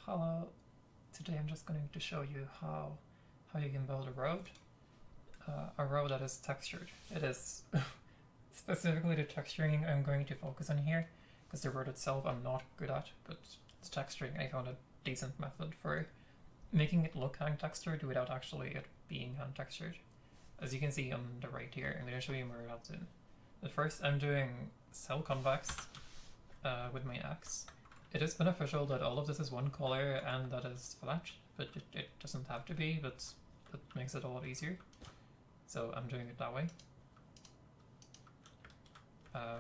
Hello, today I'm just going to show you how you can build a road that is textured. It is specifically the texturing I'm going to focus on here, because the road itself I'm not good at, but the texturing I found a decent method for making it look hand textured without actually it being hand textured. As you can see on the right here, I'm going to show you more how to. But first I'm doing cell convex with my X. It is beneficial that all of this is one color and that is flat, but it doesn't have to be, but that makes it a lot easier. So I'm doing it that way.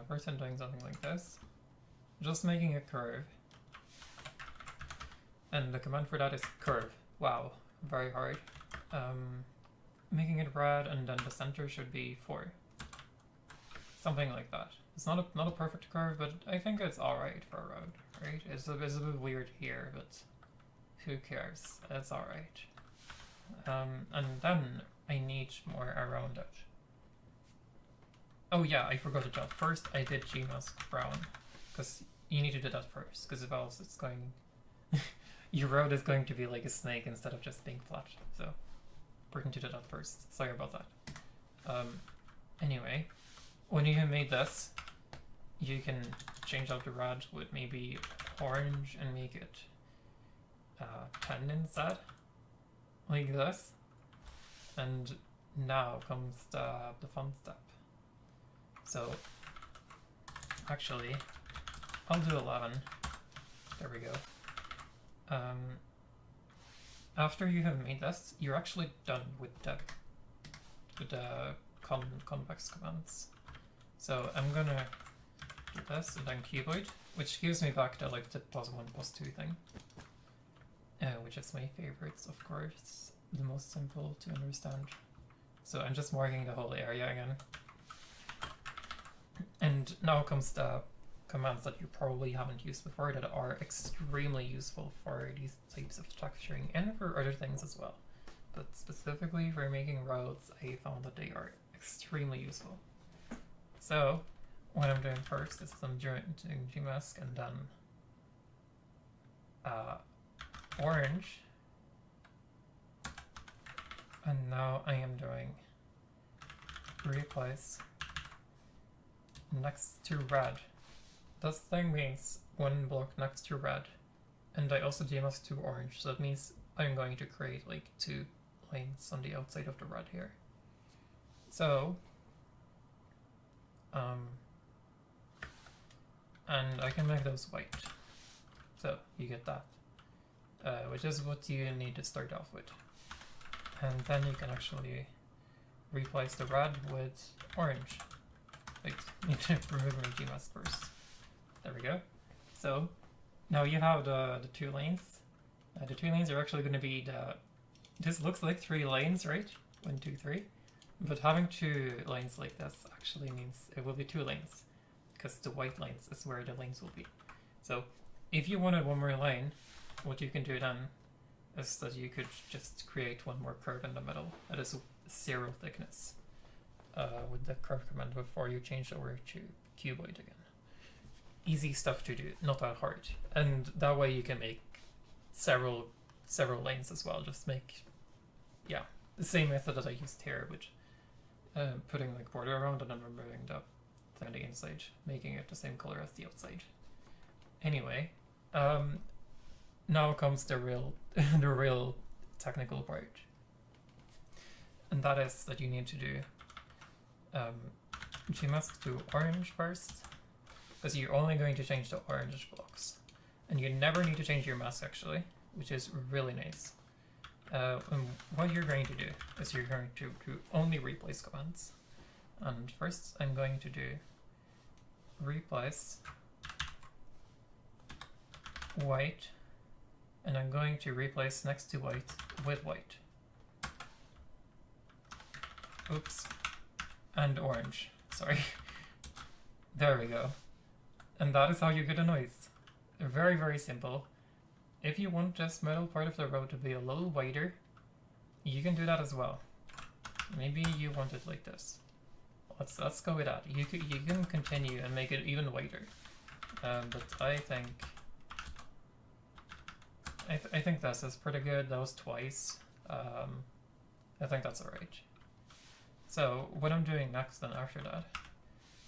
First I'm doing something like this, just making a curve. And the command for that is curve. Wow, very hard. Making it red, and then the center should be 4. Something like that. It's not a perfect curve, but I think it's alright for a road, right? It's a bit weird here, but who cares? It's alright. And then I need more around it. Oh yeah, I forgot to tell. First I did Gmask brown, because you need to do that first, because if else it's going... your road is going to be like a snake instead of just being flat, so important to do that first. Sorry about that. Anyway, when you have made this, you can change out the red with maybe orange and make it 10 instead, like this. And now comes the fun step. So actually, I'll do 11. There we go. After you have made this, you're actually done with the convex commands. So I'm gonna do this and then cuboid, which gives me back to like the +1/+2 thing, which is my favorites, of course, the most simple to understand. So I'm just marking the whole area again. And now comes the commands that you probably haven't used before that are extremely useful for these types of texturing and for other things as well. But specifically for making roads, I found that they are extremely useful. So what I'm doing first is I'm doing Gmask and then orange. And now I am doing replace next to red. This thing means one block next to red, and I also Gmask to orange, so that means I'm going to create like 2 lanes on the outside of the red here. So, and I can make those white. So you get that, which is what you need to start off with. And then you can actually replace the red with orange. Wait, I need to remove my Gmask first. There we go. So now you have the 2 lanes. The 2 lanes are actually going to be this looks like 3 lanes, right? 1, 2, 3. But having 2 lanes like this actually means it will be 2 lanes, because the white lanes is where the lanes will be. So if you wanted one more lane, what you can do then is that you could just create one more curve in the middle that is 0 thickness with the curve command before you change over to cuboid again. Easy stuff to do, not that hard. And that way you can make several lanes as well. Just make, yeah, the same method that I used here, which putting like border around and then removing the thing on the inside, making it the same color as the outside. Anyway, now comes the real the real technical part, and that is that you need to do Gmask to orange first, because you're only going to change the orange blocks, and you never need to change your mask actually, which is really nice. And what you're going to do is you're going to only replace commands. And first I'm going to do replace white, and I'm going to replace next to white with white. Oops. And orange. Sorry. There we go. And that is how you get a noise. Very, very simple. If you want this middle part of the road to be a little wider, you can do that as well. Maybe you want it like this. Let's go with that. You can continue and make it even wider. But I think I think this is pretty good. That was twice. I think that's alright. So what I'm doing next then after that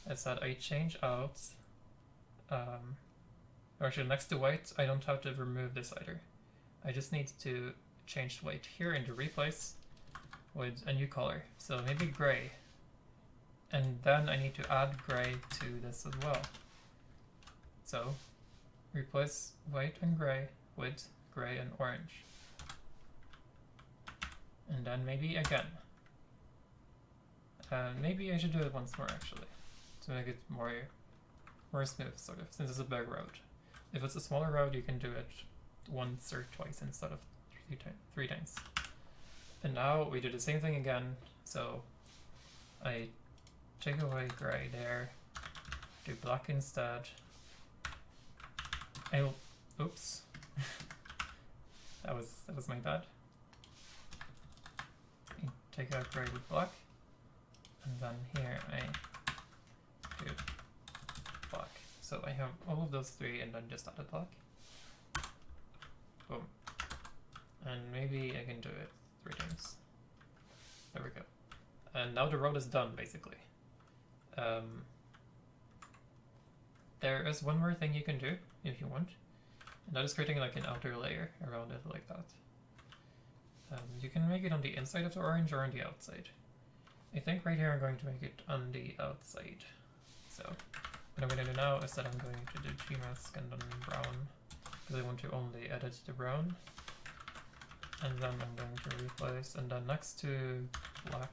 is that I change out, or actually next to white, I don't have to remove this either. I just need to change white here into replace with a new color. So maybe gray. And then I need to add gray to this as well. So replace white and gray with gray and orange. And then maybe again. Maybe I should do it once more actually, to make it more smooth, sort of, since it's a big road. If it's a smaller road, you can do it once or twice instead of three times. And now we do the same thing again. So I take away gray there, do black instead. Oops, that was my bad. I take out gray with black, and then here I do black. So I have all of those three, and then just added black. Boom. And maybe I can do it 3 times. There we go. And now the road is done, basically. There is one more thing you can do, if you want, and that is creating like an outer layer around it, like that. You can make it on the inside of the orange or on the outside. I think right here I'm going to make it on the outside. So what I'm going to do now is that I'm going to do gmask and then brown, because I want to only edit the brown. And then I'm going to replace, and then next to black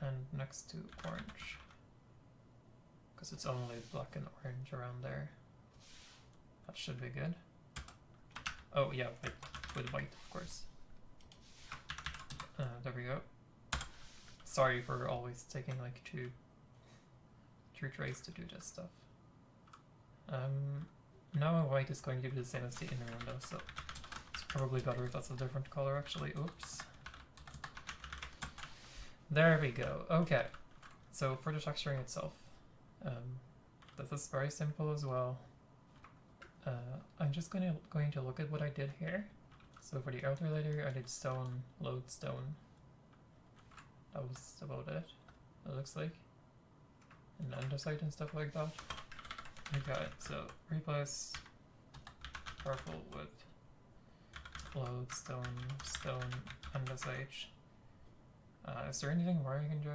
and next to orange, because it's only black and orange around there. That should be good. Oh yeah, with white, of course. There we go. Sorry for always taking like two trays to do this stuff. Now white is going to be the same as the inner window, so it's probably better if that's a different color actually. Oops. There we go. Okay. So for the texturing itself, this is very simple as well. I'm just going to look at what I did here. So for the outer layer, I did stone, load stone. That was about it looks like. And underside and stuff like that. Okay, so replace purple with load stone, andesite. Is there anything more I can do?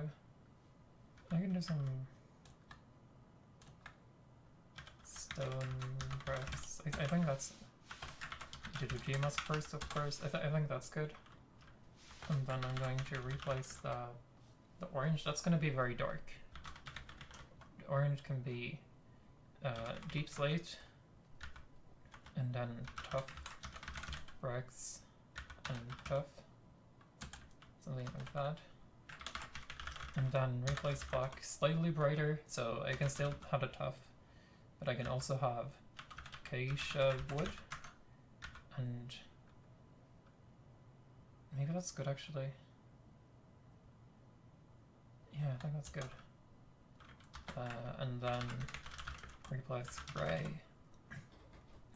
I can do some stone bricks. I think that's... You do GMask first, of course. I think that's good. And then I'm going to replace the orange. That's going to be very dark. The orange can be deep slate, and then tough bricks and tough. Something like that. And then replace black slightly brighter, so I can still have the tough, but I can also have acacia wood, and maybe that's good actually. Yeah, I think that's good. And then replace gray.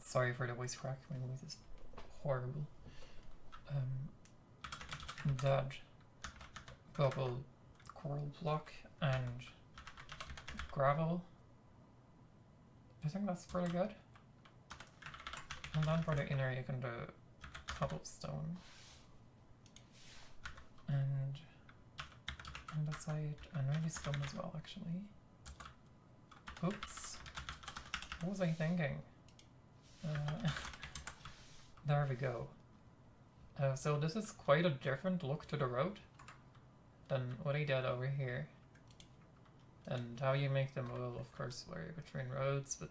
Sorry for the voice crack, my voice is horrible. That bubble coral block and gravel. I think that's pretty good. And then for the inner you can do cobblestone and andesite and maybe stone as well actually. Oops. What was I thinking? There we go. So this is quite a different look to the road than what I did over here. And how you make them will of course vary between roads, but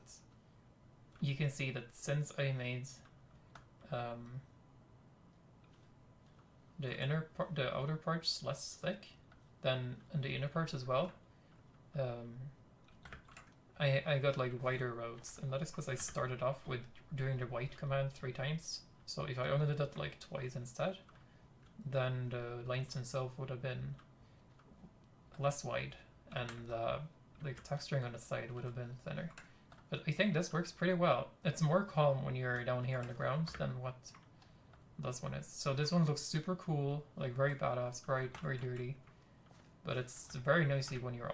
you can see that since I made the outer parts less thick than in the inner parts as well, I got like wider roads, and that is because I started off with doing the white command 3 times. So if I only did that like twice instead, then the lines themselves would have been less wide, and like texturing on the side would have been thinner. But I think this works pretty well. It's more calm when you're down here on the ground than what this one is. So this one looks super cool, like very badass, very, very dirty. But it's very noisy when you're